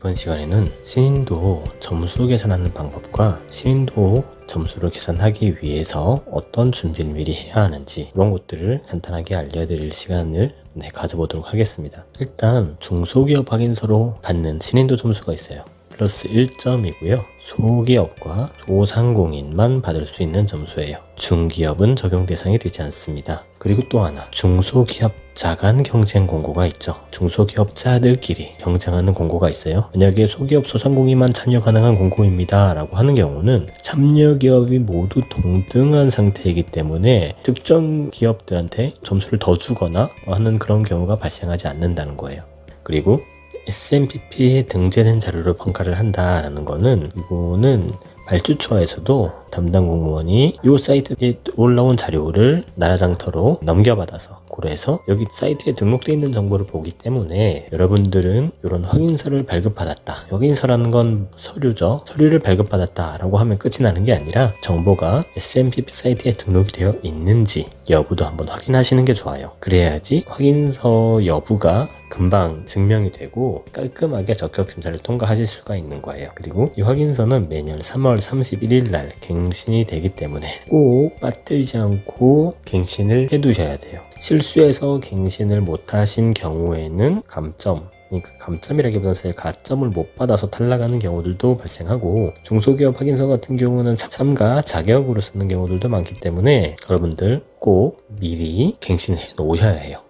이번 시간에는 신인도 점수 계산하는 방법과 신인도 점수를 계산하기 위해서 어떤 준비를 미리 해야 하는지 그런 것들을 간단하게 알려드릴 시간을 가져보도록 하겠습니다. 일단 중소기업 확인서로 받는 신인도 점수가 있어요. 플러스 1점이고요. 소기업과 소상공인만 받을 수 있는 점수예요. 중기업은 적용 대상이 되지 않습니다. 그리고 또 하나, 중소기업 자간 경쟁 공고가 있죠. 중소기업자들끼리 경쟁하는 공고가 있어요. 만약에 소기업 소상공인만 참여 가능한 공고입니다 라고 하는 경우는 참여 기업이 모두 동등한 상태이기 때문에 특정 기업들한테 점수를 더 주거나 하는 그런 경우가 발생하지 않는다는 거예요. 그리고 SMPP에 등재된 자료로 평가를 한다라는 거는, 이거는 발주처에서도 담당 공무원이 이 사이트에 올라온 자료를 나라장터로 넘겨받아서 고려해서 여기 사이트에 등록되어 있는 정보를 보기 때문에 여러분들은 이런 확인서를 발급받았다. 확인서라는 건 서류죠. 서류를 발급받았다 라고 하면 끝이 나는 게 아니라 정보가 SMPP 사이트에 등록이 되어 있는지 여부도 한번 확인하시는 게 좋아요. 그래야지 확인서 여부가 금방 증명이 되고 깔끔하게 적격심사를 통과하실 수가 있는 거예요. 그리고 이 확인서는 매년 3월 31일 날 갱신이 되기 때문에 꼭 빠뜨리지 않고 갱신을 해두셔야 돼요. 실수해서 갱신을 못하신 경우에는 감점, 그러니까 감점이라기보다는 사실 가점을 못 받아서 탈락하는 경우들도 발생하고, 중소기업 확인서 같은 경우는 참가 자격으로 쓰는 경우들도 많기 때문에 여러분들 꼭 미리 갱신해 놓으셔야 해요.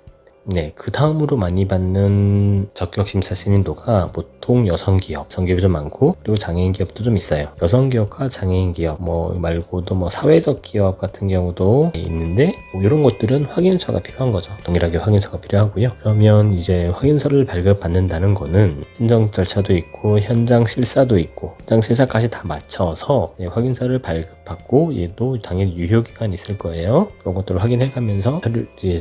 그 다음으로 많이 받는 적격심사 신인도가 보통 여성기업, 여성기업이 좀 많고, 그리고 장애인 기업도 좀 있어요. 여성기업과 장애인 기업 말고도 사회적 기업 같은 경우도 있는데, 이런 것들은 확인서가 필요한 거죠. 동일하게 확인서가 필요하고요. 그러면 이제 확인서를 발급받는다는 거는 신청 절차도 있고 현장 실사도 있고 현장 실사까지 다 맞춰서 확인서를 발급받고, 얘도 당연히 유효기간이 있을 거예요. 그런 것들을 확인해가면서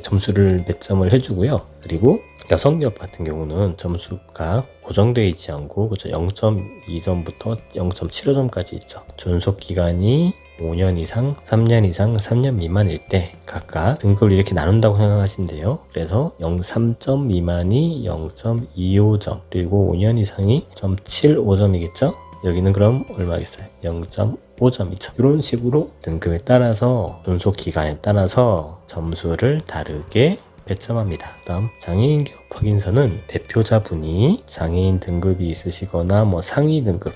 점수를 몇 점을 해주고, 그리고 여성기업 같은 경우는 점수가 고정되어 있지 않고 0.2점부터 0.75점까지 있죠. 존속기간이 5년 이상, 3년 이상, 3년 미만일 때 각각 등급을 이렇게 나눈다고 생각하시면 돼요. 그래서 3점 미만이 0.25점, 그리고 5년 이상이 0.75점이겠죠. 여기는 그럼 얼마겠어요? 0.5점이죠. 이런 식으로 등급에 따라서, 존속기간에 따라서 점수를 다르게 배점합니다. 다음, 장애인 기업 확인서는 대표자분이 장애인 등급이 있으시거나 상위 등급,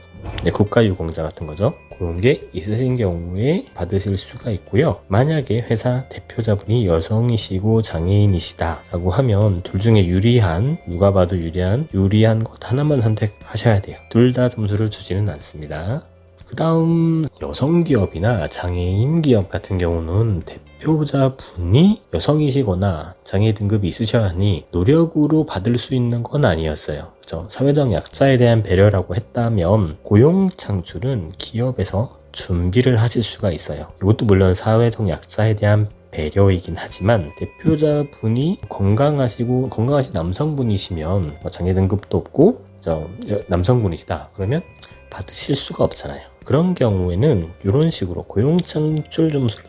국가유공자 같은 거죠. 그런 게 있으신 경우에 받으실 수가 있고요. 만약에 회사 대표자분이 여성이시고 장애인이시다 라고 하면 둘 중에 유리한, 누가 봐도 유리한 것 하나만 선택하셔야 돼요. 둘 다 점수를 주지는 않습니다. 그 다음, 여성기업이나 장애인 기업 같은 경우는 대표자분이 여성이시거나 장애 등급이 있으셔야 하니 노력으로 받을 수 있는 건 아니었어요. 그렇죠? 사회적 약자에 대한 배려라고 했다면 고용 창출은 기업에서 준비를 하실 수가 있어요. 이것도 물론 사회적 약자에 대한 배려이긴 하지만, 대표자분이 건강하신 남성분이시면 장애 등급도 없고 남성분이시다 그러면 받으실 수가 없잖아요. 그런 경우에는 이런 식으로 고용 창출 점수를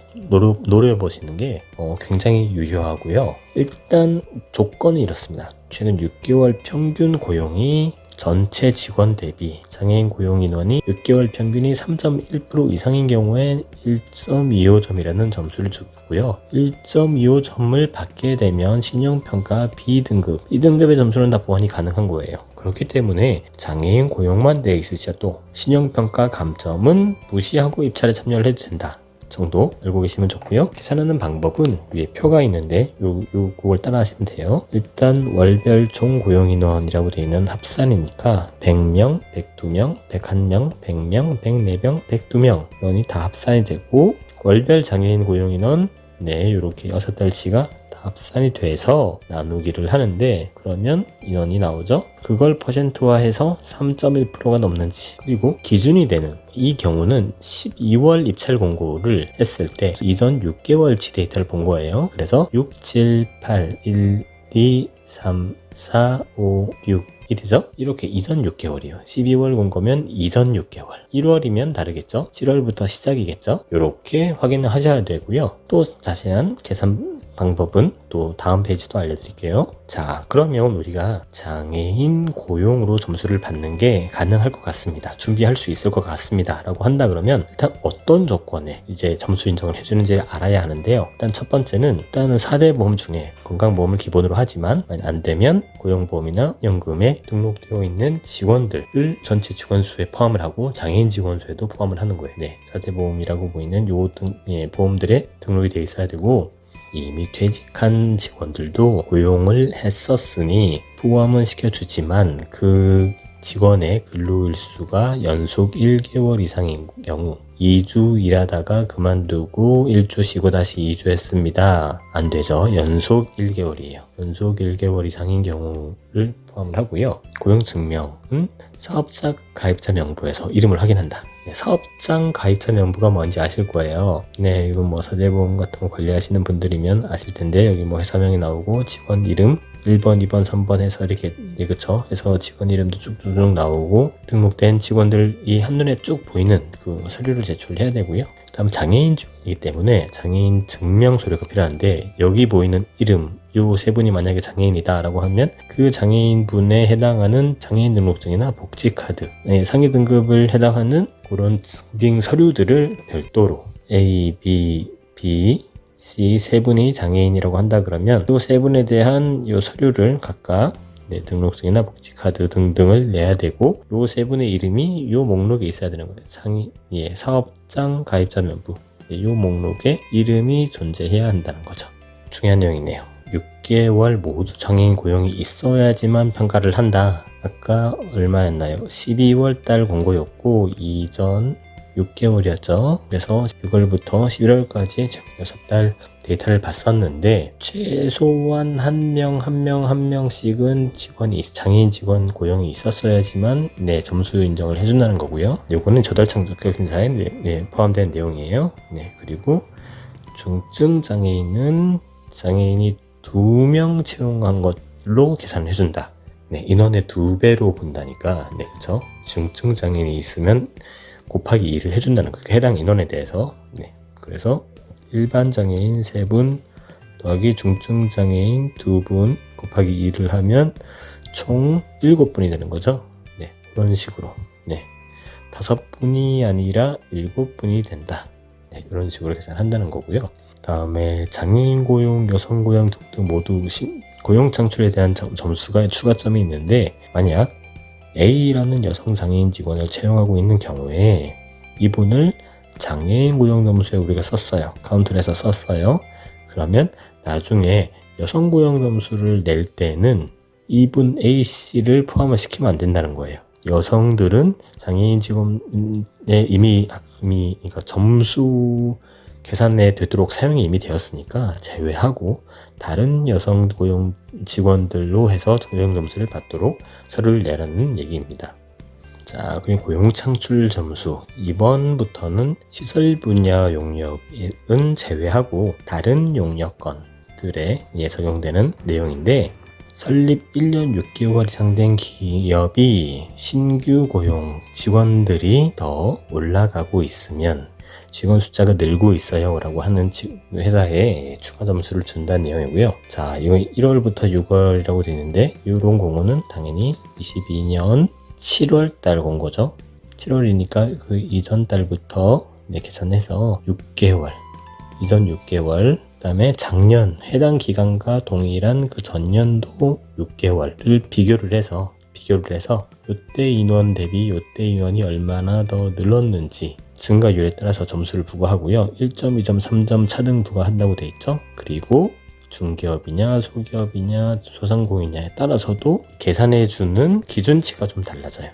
노려보시는 게 굉장히 유효하고요. 일단 조건은 이렇습니다. 최근 6개월 평균 고용이 전체 직원 대비 장애인 고용 인원이 6개월 평균이 3.1% 이상인 경우에 1.25점이라는 점수를 주고요. 1.25점을 받게 되면 신용평가 B등급, B등급의 점수는 다 보완이 가능한 거예요. 그렇기 때문에 장애인 고용만 되어 있으셔도 신용평가 감점은 무시하고 입찰에 참여를 해도 된다 정도 알고 계시면 좋고요. 계산하는 방법은 위에 표가 있는데 그걸 따라 하시면 돼요. 일단 월별 총 고용인원이라고 되어 있는 합산이니까 100명, 102명, 101명, 100명, 104명, 102명 인원이 다 합산이 되고, 월별 장애인 고용인원 이렇게 6달치가 합산이 돼서 나누기를 하는데, 그러면 인원이 나오죠. 그걸 퍼센트화해서 3.1%가 넘는지, 그리고 기준이 되는, 이 경우는 12월 입찰 공고를 했을 때 이전 6개월치 데이터를 본 거예요. 그래서 6, 7, 8, 1, 2, 3, 4, 5, 6 이 되죠? 이렇게 이전 6개월이요. 12월 공고면 이전 6개월. 1월이면 다르겠죠? 7월부터 시작이겠죠? 이렇게 확인을 하셔야 되고요. 또 자세한 계산 방법은 또 다음 페이지도 알려드릴게요. 자, 그러면 우리가 장애인 고용으로 점수를 받는 게 가능할 것 같습니다. 준비할 수 있을 것 같습니다. 라고 한다 그러면 일단 어떤 조건에 이제 점수 인정을 해주는지 알아야 하는데요. 일단 첫 번째는 일단은 4대 보험 중에 건강보험을 기본으로 하지만 안 되면 고용보험이나 연금에 등록되어 있는 직원들을 전체 직원 수에 포함을 하고 장애인 직원 수에도 포함을 하는 거예요. 네, 4대 보험이라고 보이는 요 보험들에 등록이 되어 있어야 되고 이미 퇴직한 직원들도 고용을 했었으니 포함은 시켜주지만 그 직원의 근로일수가 연속 1개월 이상인 경우 2주 일하다가 그만두고 1주 쉬고 다시 2주 했습니다. 안 되죠. 연속 1개월이에요. 연속 1개월 이상인 경우를 포함을 하고요. 고용증명은 사업자 가입자 명부에서 이름을 확인한다. 네, 사업장 가입자 명부가 뭔지 아실 거예요. 네, 이건 뭐 사대보험 같은 거 관리하시는 분들이면 아실 텐데 여기 뭐 회사명이 나오고 직원 이름 1번, 2번, 3번 해서 이렇게 그쵸? 해서 직원 이름도 쭉쭉 나오고 등록된 직원들이 한눈에 쭉 보이는 그 서류를 제출해야 되고요. 다음 장애인 직원이기 때문에 장애인 증명 서류가 필요한데 여기 보이는 이름 요 세 분이 만약에 장애인이다 라고 하면 그 장애인 분에 해당하는 장애인 등록증이나 복지카드 상위 등급을 해당하는 그런 증빙 서류들을 별도로 A, B, B, C 세 분이 장애인이라고 한다 그러면 이 세 분에 대한 요 서류를 각각 등록증이나 복지카드 등등을 내야 되고 요 세 분의 이름이 요 목록에 있어야 되는 거예요. 사업장 가입자 명부 요 목록에 이름이 존재해야 한다는 거죠. 중요한 내용이네요. 6개월 모두 장애인 고용이 있어야지만 평가를 한다. 아까 얼마였나요? 12월 달 공고였고 이전 6개월이었죠. 그래서 6월부터 11월까지 최근 6달 데이터를 봤었는데 최소한 한 명씩은 장애인 직원 고용이 있었어야지만 점수 인정을 해준다는 거고요. 요거는 저달청 적격심사에 포함된 내용이에요. 그리고 중증 장애인은 장애인이 2명 채용한 것로 계산을 해준다. 인원의 2배로 본다니까, 그쵸? 중증 장애인이 있으면 곱하기 2를 해준다는 거예요. 해당 인원에 대해서. 그래서 일반 장애인 3분 더하기 중증 장애인 2분 곱하기 2를 하면 총 7분이 되는 거죠. 그런 식으로. 5분이 아니라 7분이 된다. 이런 식으로 계산한다는 거고요. 다음에 장애인 고용, 여성 고용 등등 모두 고용 창출에 대한 점수가 추가점이 있는데 만약 A라는 여성 장애인 직원을 채용하고 있는 경우에 이분을 장애인 고용 점수에 우리가 썼어요. 카운트를 해서 썼어요. 그러면 나중에 여성 고용 점수를 낼 때는 이분 A씨를 포함을 시키면 안 된다는 거예요. 여성들은 장애인 직원에 이미 그러니까 점수 계산에 되도록 사용이 이미 되었으니까 제외하고 다른 여성 고용 직원들로 해서 고용 점수를 받도록 서류를 내라는 얘기입니다. 자, 그리고 고용 창출 점수. 이번부터는 시설 분야 용역은 제외하고 다른 용역권들에 적용되는 내용인데 설립 1년 6개월 이상 된 기업이 신규 고용 직원들이 더 올라가고 있으면 직원 숫자가 늘고 있어요 라고 하는 회사에 추가 점수를 준다는 내용이고요. 자, 이거 1월부터 6월이라고 되어 있는데 이런 공고는 당연히 22년 7월 달 공고죠. 7월이니까 그 이전 달부터 계산해서 6개월 이전 6개월 그 다음에 작년 해당 기간과 동일한 그 전년도 6개월을 비교를 해서 이때 인원 대비 이때 인원이 얼마나 더 늘었는지 증가율에 따라서 점수를 부과하고요. 1점, 2점, 3점 차등 부과한다고 돼 있죠. 그리고 중기업이냐 소기업이냐 소상공인이냐에 따라서도 계산해주는 기준치가 좀 달라져요.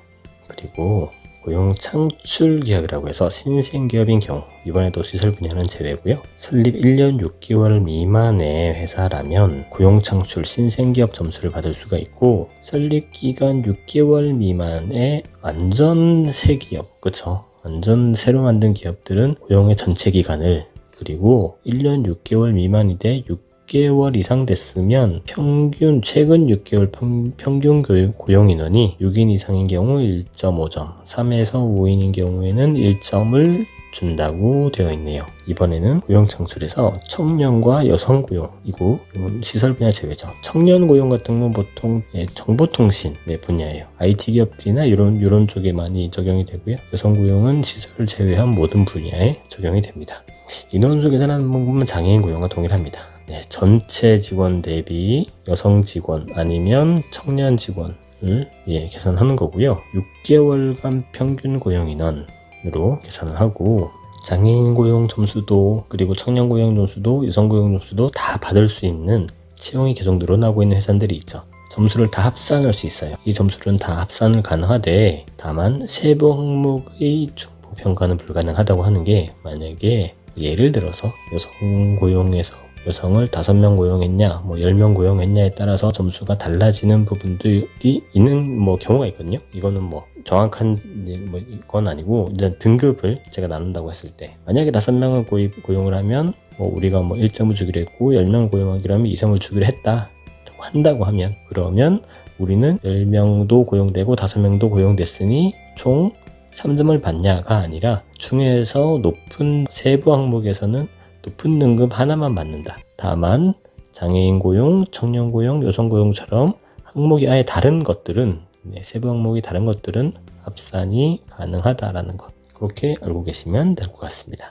그리고 고용 창출 기업이라고 해서 신생기업인 경우 이번에도 시설 분야는 제외고요. 설립 1년 6개월 미만의 회사라면 고용 창출 신생기업 점수를 받을 수가 있고 설립 기간 6개월 미만의 완전 새 기업, 그쵸? 완전 새로 만든 기업들은 고용의 전체 기간을 그리고 1년 6개월 미만이 돼 6개월 이상 됐으면 최근 6개월 평균 고용 인원이 6인 이상인 경우 1.5점, 3에서 5인인 경우에는 1점을 준다고 되어 있네요. 이번에는 고용창출에서 청년과 여성 고용, 이거 시설 분야 제외죠. 청년 고용 같은 건 보통 정보통신 분야예요. IT 기업들이나 이런 쪽에 많이 적용이 되고요. 여성 고용은 시설을 제외한 모든 분야에 적용이 됩니다. 인원 수 계산하는 방법은 장애인 고용과 동일합니다. 전체 직원 대비 여성 직원 아니면 청년 직원을 계산하는 거고요. 6개월간 평균 고용 인원으로 계산을 하고 장애인 고용 점수도 그리고 청년 고용 점수도 여성 고용 점수도 다 받을 수 있는 채용이 계속 늘어나고 있는 회사들이 있죠. 점수를 다 합산할 수 있어요. 이 점수는 다 합산을 가능하되 다만 세부 항목의 중복 평가는 불가능하다고 하는 게, 만약에 예를 들어서 여성 고용에서 여성을 5명 고용했냐 10명 고용했냐에 따라서 점수가 달라지는 부분들이 있는 경우가 있거든요. 이거는 정확한 건 아니고, 일단 등급을 제가 나눈다고 했을 때, 만약에 5명을 고용을 하면 우리가 1점을 주기로 했고 10명을 고용하기로 하면 2점을 주기로 한다고 하면, 그러면 우리는 10명도 고용되고 5명도 고용됐으니 총 3점을 받냐가 아니라 중에서 높은 세부 항목에서는 높은 등급 하나만 받는다. 다만 장애인 고용, 청년 고용, 여성 고용처럼 항목이 아예 다른 것들은, 세부 항목이 다른 것들은 합산이 가능하다라는 것, 그렇게 알고 계시면 될 것 같습니다.